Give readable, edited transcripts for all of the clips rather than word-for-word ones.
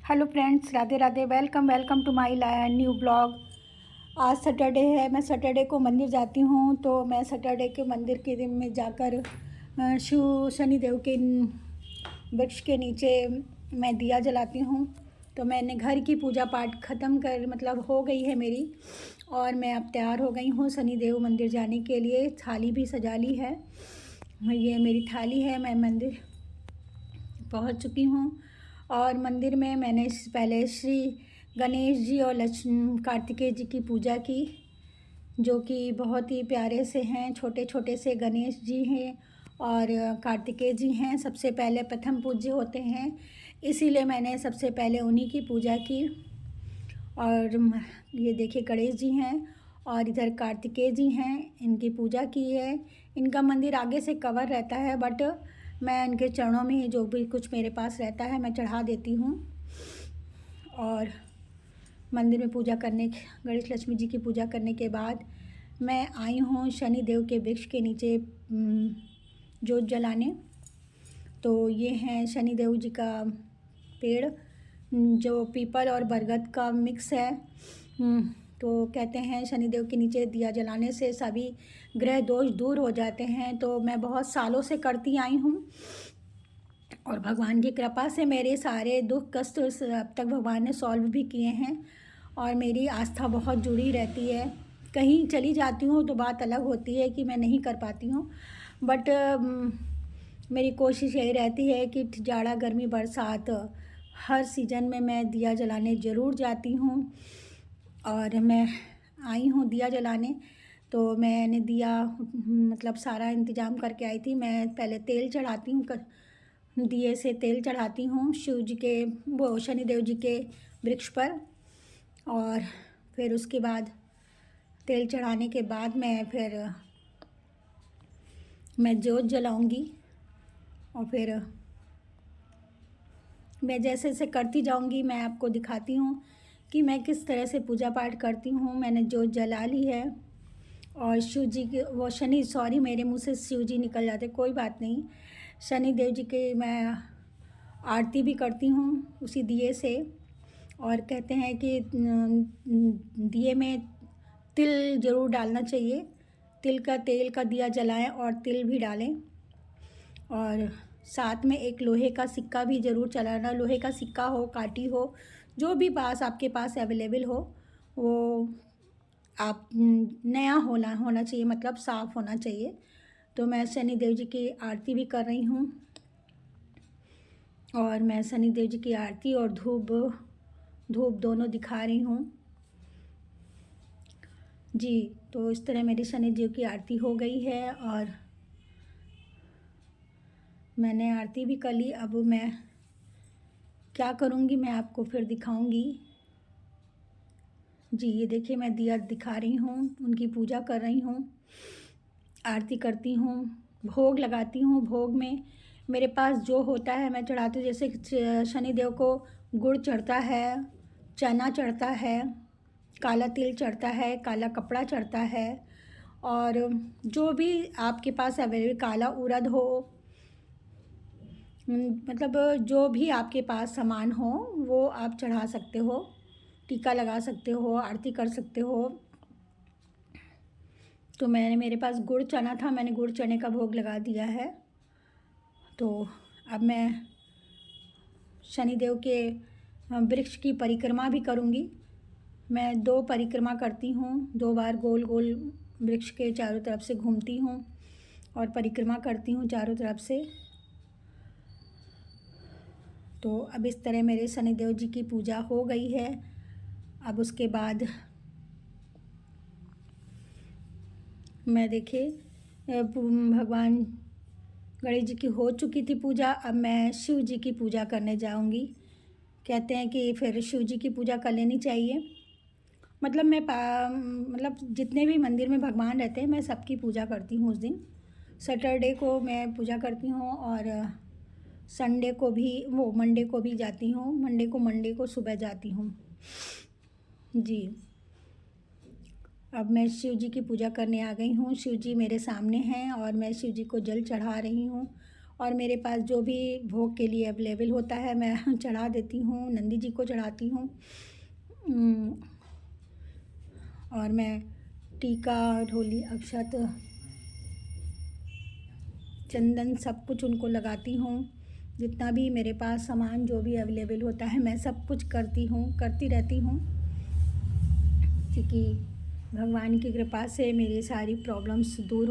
Hello friends, Radhe Radhe. Welcome welcome to my new blog. आज Saturday है। मैं सैटरडे को मंदिर जाती हूँ, तो मैं सैटरडे के मंदिर के दिन में जाकर शिव शनिदेव के वृक्ष के नीचे मैं दिया जलाती हूँ। तो मैंने घर की पूजा पाठ ख़त्म कर हो गई है मेरी, और मैं अब तैयार हो गई हूँ शनिदेव मंदिर जाने के लिए। थाली भी सजा ली है। ये मेरी थाली है। मैं मंदिर पहुँच चुकी हूँ, और मंदिर में मैंने पहले श्री गणेश जी और कार्तिकेय जी की पूजा की, जो कि बहुत ही प्यारे से हैं। छोटे छोटे से गणेश जी हैं और कार्तिकेय जी हैं। सबसे पहले प्रथम पूज्य होते हैं, इसीलिए मैंने सबसे पहले उन्हीं की पूजा की। और ये देखिए गणेश जी हैं और इधर कार्तिकेय जी हैं, इनकी पूजा की है। इनका मंदिर आगे से कवर रहता है, बट मैं इनके चरणों में ही जो भी कुछ मेरे पास रहता है मैं चढ़ा देती हूँ। और मंदिर में पूजा करने, गणेश लक्ष्मी जी की पूजा करने के बाद मैं आई हूँ शनिदेव के वृक्ष के नीचे जोत जलाने। तो ये हैं शनिदेव जी का पेड़, जो पीपल और बरगद का मिक्स है। तो कहते हैं शनिदेव के नीचे दिया जलाने से सभी ग्रह दोष दूर हो जाते हैं। तो मैं बहुत सालों से करती आई हूँ, और भगवान की कृपा से मेरे सारे दुख कष्ट अब तक भगवान ने सॉल्व भी किए हैं, और मेरी आस्था बहुत जुड़ी रहती है। कहीं चली जाती हूँ तो बात अलग होती है कि मैं नहीं कर पाती हूँ, बट मेरी कोशिश यही रहती है कि जाड़ा गर्मी बरसात हर सीज़न में मैं दिया जलाने ज़रूर जाती हूँ। और मैं आई हूँ दिया जलाने, तो मैंने दिया सारा इंतज़ाम करके आई थी। मैं पहले तेल चढ़ाती हूँ, दिए से तेल चढ़ाती हूँ शिव जी के, वो शनिदेव जी के वृक्ष पर। और फिर उसके बाद तेल चढ़ाने के बाद मैं जोत जलाऊंगी। और फिर मैं जैसे जैसे करती जाऊंगी मैं आपको दिखाती हूँ कि मैं किस तरह से पूजा पाठ करती हूँ। मैंने जोत जला ली है, और शिव जी के वो मेरे मुंह से शिव जी निकल जाते, कोई बात नहीं। शनिदेव जी के मैं आरती भी करती हूँ उसी दिए से। और कहते हैं कि दिए में तिल ज़रूर डालना चाहिए। तेल का दिया जलाएं और तिल भी डालें, और साथ में एक लोहे का सिक्का भी ज़रूर चलाना। लोहे का सिक्का हो, काटी हो, जो भी आपके पास अवेलेबल हो, वो आप नया होना चाहिए, साफ़ होना चाहिए। तो मैं शनिदेव जी की आरती भी कर रही हूँ, और मैं शनिदेव जी की आरती और धूप दोनों दिखा रही हूँ जी। तो इस तरह मेरी शनिदेव की आरती हो गई है, और मैंने आरती भी कर ली। अब मैं क्या करूँगी मैं आपको फिर दिखाऊँगी जी। ये देखिए मैं दिया दिखा रही हूँ, उनकी पूजा कर रही हूँ, आरती करती हूँ, भोग लगाती हूँ। भोग में मेरे पास जो होता है मैं चढ़ाती हूँ। जैसे शनिदेव को गुड़ चढ़ता है, चना चढ़ता है, काला तिल चढ़ता है, काला कपड़ा चढ़ता है, और जो भी आपके पास अवेलेबल, काला उड़द हो, जो भी आपके पास सामान हो वो आप चढ़ा सकते हो, टीका लगा सकते हो, आरती कर सकते हो। तो मेरे पास गुड़ चना था, मैंने गुड़ चने का भोग लगा दिया है। तो अब मैं शनिदेव के वृक्ष की परिक्रमा भी करूँगी। मैं 2 परिक्रमा करती हूँ, 2 बार गोल गोल वृक्ष के चारों तरफ से घूमती हूँ और परिक्रमा करती हूँ चारों तरफ से। तो अब इस तरह मेरे शनिदेव जी की पूजा हो गई है। अब उसके बाद मैं देखिए भगवान गणेश जी की हो चुकी थी पूजा, अब मैं शिव जी की पूजा करने जाऊंगी। कहते हैं कि फिर शिव जी की पूजा कर लेनी चाहिए। मैं जितने भी मंदिर में भगवान रहते हैं मैं सबकी पूजा करती हूँ उस दिन। सैटरडे को मैं पूजा करती हूँ, और संडे को भी, मंडे को भी जाती हूँ। मंडे को सुबह जाती हूँ जी। अब मैं शिव जी की पूजा करने आ गई हूँ। शिव जी मेरे सामने हैं, और मैं शिव जी को जल चढ़ा रही हूँ, और मेरे पास जो भी भोग के लिए अवेलेबल होता है मैं चढ़ा देती हूँ, नंदी जी को चढ़ाती हूँ। और मैं टीका, ढोली, अक्षत, चंदन सब कुछ उनको लगाती हूँ। जितना भी मेरे पास सामान जो भी अवेलेबल होता है मैं सब कुछ करती रहती हूँ, क्योंकि भगवान की कृपा से मेरी सारी प्रॉब्लम्स दूर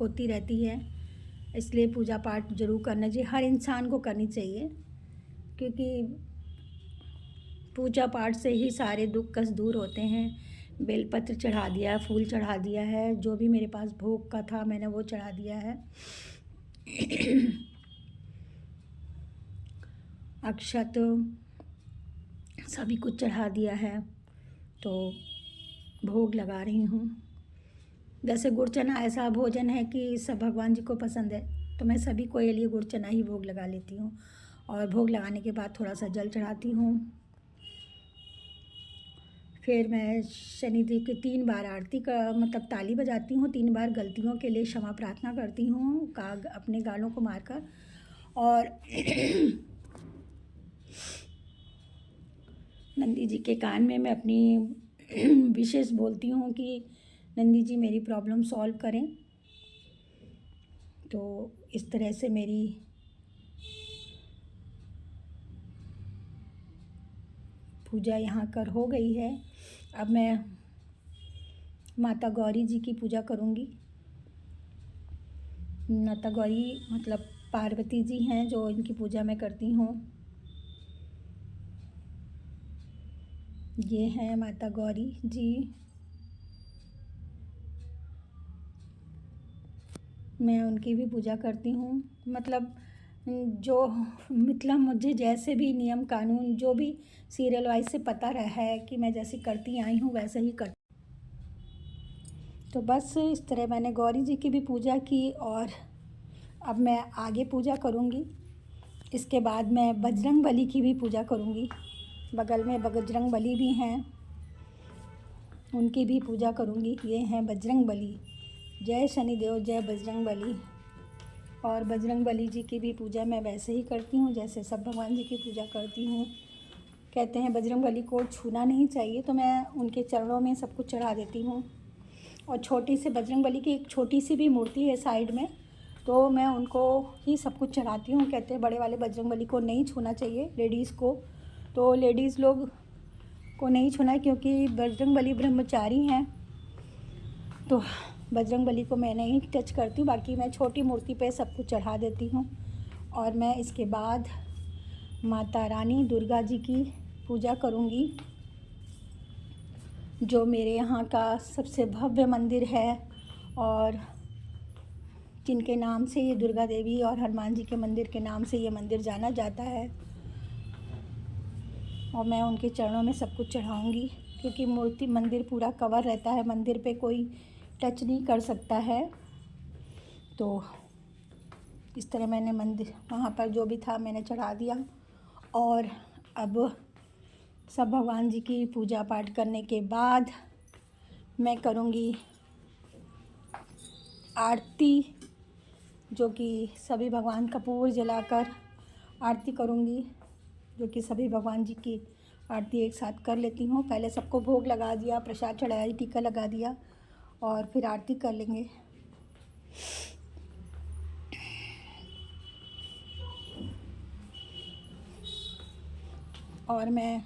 होती रहती है। इसलिए पूजा पाठ ज़रूर करना चाहिए, हर इंसान को करनी चाहिए, क्योंकि पूजा पाठ से ही सारे दुख कष्ट दूर होते हैं। बेलपत्र चढ़ा दिया, फूल चढ़ा दिया है, जो भी मेरे पास भोग का था मैंने वो चढ़ा दिया है। अक्षत सभी कुछ चढ़ा दिया है, तो भोग लगा रही हूँ। जैसे गुड़ चना ऐसा भोजन है कि सब भगवान जी को पसंद है, तो मैं सभी को ये लिए गुड़ चना ही भोग लगा लेती हूँ। और भोग लगाने के बाद थोड़ा सा जल चढ़ाती हूँ। फिर मैं शनिदेव की 3 बार आरती का मतलब ताली बजाती हूँ, 3 बार गलतियों के लिए क्षमा प्रार्थना करती हूँ अपने गालों को मारकर। और नंदी जी के कान में मैं अपनी विशेष बोलती हूँ कि नंदी जी मेरी प्रॉब्लम सॉल्व करें। तो इस तरह से मेरी पूजा यहाँ कर हो गई है। अब मैं माता गौरी जी की पूजा करूँगी। माता गौरी मतलब पार्वती जी हैं जो इनकी पूजा मैं करती हूँ। ये हैं माता गौरी जी। मैं उनकी भी पूजा करती हूँ। मतलब मुझे जैसे भी नियम कानून जो भी सीरियल वाइज से पता रहा है कि मैं जैसे करती आई हूँ वैसे ही करती। तो बस इस तरह मैंने गौरी जी की भी पूजा की और अब मैं आगे पूजा करूँगी। इसके बाद मैं बजरंग बली की भी पूजा करूँगी। बगल में बजरंग बली भी हैं, उनकी भी पूजा करूँगी। ये हैं बजरंग बली। जय शनिदेव, जय बजरंग बली। और बजरंग बली जी की भी पूजा मैं वैसे ही करती हूँ जैसे सब भगवान जी की पूजा करती हूँ। कहते हैं बजरंग बली को छूना नहीं चाहिए, तो मैं उनके चरणों में सब कुछ चढ़ा देती हूँ। और छोटी सी बजरंग बली की एक छोटी सी भी मूर्ति है साइड में, तो मैं उनको ही सब कुछ चढ़ाती हूँ। कहते हैं बड़े वाले बजरंग बली को नहीं छूना चाहिए लेडीज़ को, तो लेडीज़ लोग को नहीं छूना है क्योंकि बजरंग बली ब्रह्मचारी हैं। तो बजरंग बली को मैं नहीं टच करती हूँ, बाकी मैं छोटी मूर्ति पे सब कुछ चढ़ा देती हूँ। और मैं इसके बाद माता रानी दुर्गा जी की पूजा करूँगी, जो मेरे यहाँ का सबसे भव्य मंदिर है और जिनके नाम से ये दुर्गा देवी और हनुमान जी के मंदिर के नाम से ये मंदिर जाना जाता है। और मैं उनके चरणों में सब कुछ चढ़ाऊँगी, क्योंकि मंदिर पूरा कवर रहता है, मंदिर पे कोई टच नहीं कर सकता है। तो इस तरह मैंने मंदिर वहाँ पर जो भी था मैंने चढ़ा दिया। और अब सब भगवान जी की पूजा पाठ करने के बाद मैं करूँगी आरती, जो कि सभी भगवान कपूर जलाकर आरती करूँगी, जो कि सभी भगवान जी की आरती एक साथ कर लेती हूँ। पहले सबको भोग लगा दिया, प्रसाद चढ़ाया, टीका लगा दिया और फिर आरती कर लेंगे। और मैं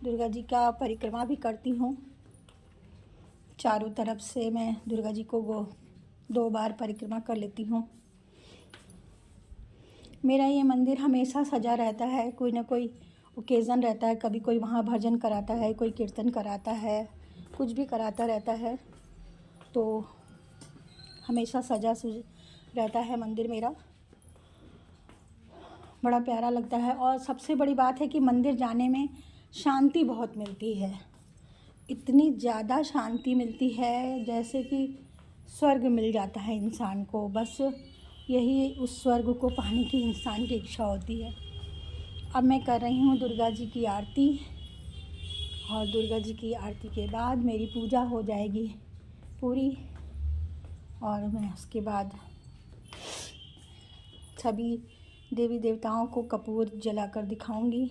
दुर्गा जी का परिक्रमा भी करती हूँ। चारों तरफ से मैं दुर्गा जी को 2 बार परिक्रमा कर लेती हूँ। मेरा ये मंदिर हमेशा सजा रहता है, कोई ना कोई ओकेज़न रहता है, कभी कोई वहाँ भजन कराता है, कोई कीर्तन कराता है, कुछ भी कराता रहता है, तो हमेशा सजा रहता है मंदिर मेरा। बड़ा प्यारा लगता है। और सबसे बड़ी बात है कि मंदिर जाने में शांति बहुत मिलती है, इतनी ज़्यादा शांति मिलती है जैसे कि स्वर्ग मिल जाता है इंसान को। बस यही उस स्वर्ग को पाने की इंसान की इच्छा होती है। अब मैं कर रही हूँ दुर्गा जी की आरती, और दुर्गा जी की आरती के बाद मेरी पूजा हो जाएगी पूरी। और मैं उसके बाद सभी देवी देवताओं को कपूर जलाकर दिखाऊंगी।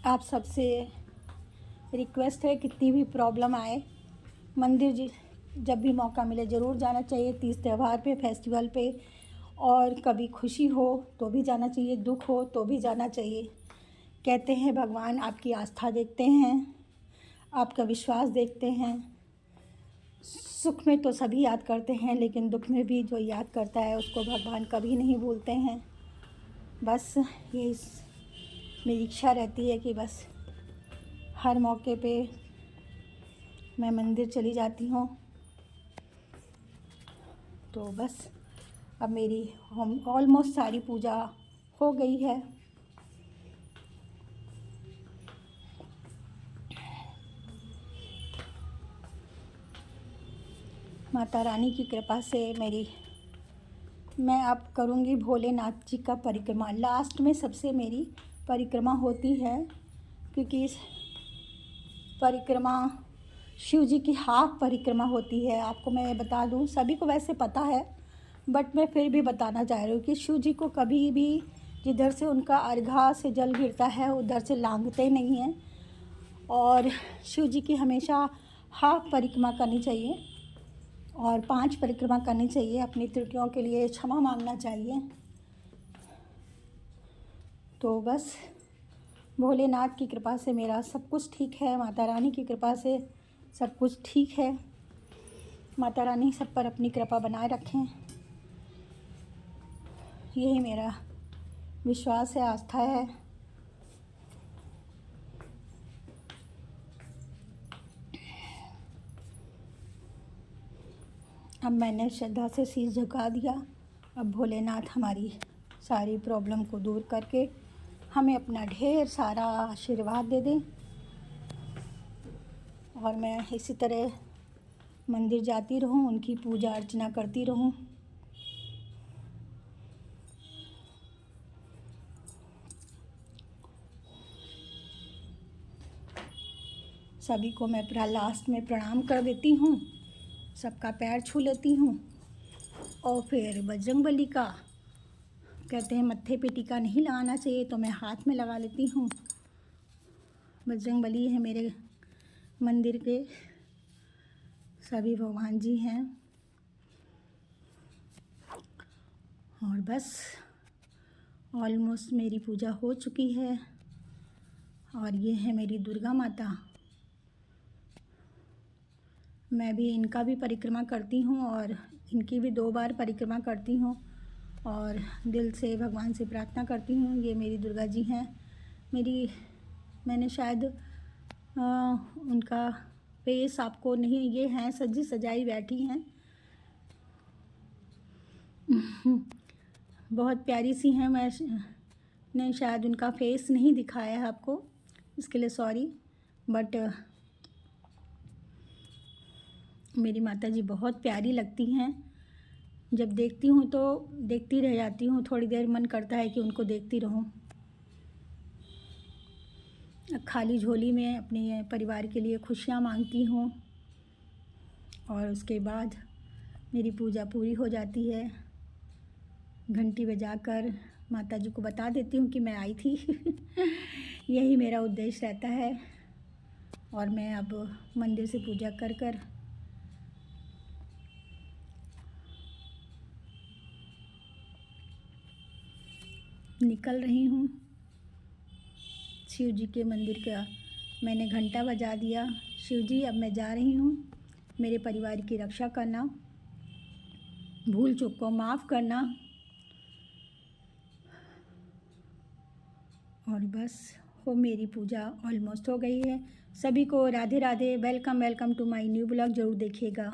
आप सबसे रिक्वेस्ट है, कितनी भी प्रॉब्लम आए, मंदिर जब भी मौका मिले ज़रूर जाना चाहिए। तीज त्यौहार पे, फेस्टिवल पे, और कभी खुशी हो तो भी जाना चाहिए, दुख हो तो भी जाना चाहिए। कहते हैं भगवान आपकी आस्था देखते हैं, आपका विश्वास देखते हैं। सुख में तो सभी याद करते हैं, लेकिन दुख में भी जो याद करता है उसको भगवान कभी नहीं भूलते हैं। बस ये मेरी इच्छा रहती है कि बस हर मौके पे मैं मंदिर चली जाती हूँ। तो बस अब मेरी ऑलमोस्ट सारी पूजा हो गई है। माता रानी की कृपा से मैं अब करूँगी भोलेनाथ जी का परिक्रमा। लास्ट में सबसे मेरी परिक्रमा होती है, क्योंकि इस परिक्रमा शिव जी की हाफ परिक्रमा होती है। आपको मैं बता दूं, सभी को वैसे पता है, बट मैं फिर भी बताना चाह रही हूँ कि शिव जी को कभी भी जिधर से उनका अर्घा से जल गिरता है उधर से लांघते नहीं हैं, और शिव जी की हमेशा हाफ परिक्रमा करनी चाहिए और 5 परिक्रमा करनी चाहिए। अपनी त्रुटियों के लिए क्षमा मांगना चाहिए। तो बस भोलेनाथ की कृपा से मेरा सब कुछ ठीक है, माता रानी की कृपा से सब कुछ ठीक है। माता रानी सब पर अपनी कृपा बनाए रखें, यही मेरा विश्वास है, आस्था है। अब मैंने श्रद्धा से शीश झुका दिया। अब भोलेनाथ हमारी सारी प्रॉब्लम को दूर करके हमें अपना ढेर सारा आशीर्वाद दे दें, और मैं इसी तरह मंदिर जाती रहूं, उनकी पूजा अर्चना करती रहूं। सभी को मैं लास्ट में प्रणाम कर देती हूं, सबका पैर छू लेती हूं, और फिर बजरंगबली का कहते हैं मत्थे पे टीका नहीं लगाना चाहिए, तो मैं हाथ में लगा लेती हूँ। बजरंगबली है मेरे मंदिर के, सभी भगवान जी हैं। और बस ऑलमोस्ट मेरी पूजा हो चुकी है। और ये है मेरी दुर्गा माता। मैं भी इनका भी परिक्रमा करती हूँ और इनकी भी 2 बार परिक्रमा करती हूँ, और दिल से भगवान से प्रार्थना करती हूँ। ये मेरी दुर्गा जी हैं। मैंने शायद उनका फेस आपको नहीं, ये हैं सजी सजाई बैठी हैं, बहुत प्यारी सी हैं। मैंने शायद उनका फेस नहीं दिखाया है आपको, इसके लिए सॉरी, बट मेरी माता जी बहुत प्यारी लगती हैं। जब देखती हूँ तो देखती रह जाती हूँ, थोड़ी देर मन करता है कि उनको देखती रहूँ। खाली झोली में अपने परिवार के लिए खुशियाँ मांगती हूँ, और उसके बाद मेरी पूजा पूरी हो जाती है। घंटी बजाकर माता जी को बता देती हूँ कि मैं आई थी। यही मेरा उद्देश्य रहता है। और मैं अब मंदिर से पूजा कर निकल रही हूँ। शिव जी के मंदिर का मैंने घंटा बजा दिया। शिव जी, अब मैं जा रही हूँ। मेरे परिवार की रक्षा करना, भूल चूक को माफ़ करना, और बस मेरी पूजा ऑलमोस्ट हो गई है। सभी को Radhe Radhe. Welcome to my new blog, ज़रूर देखिएगा।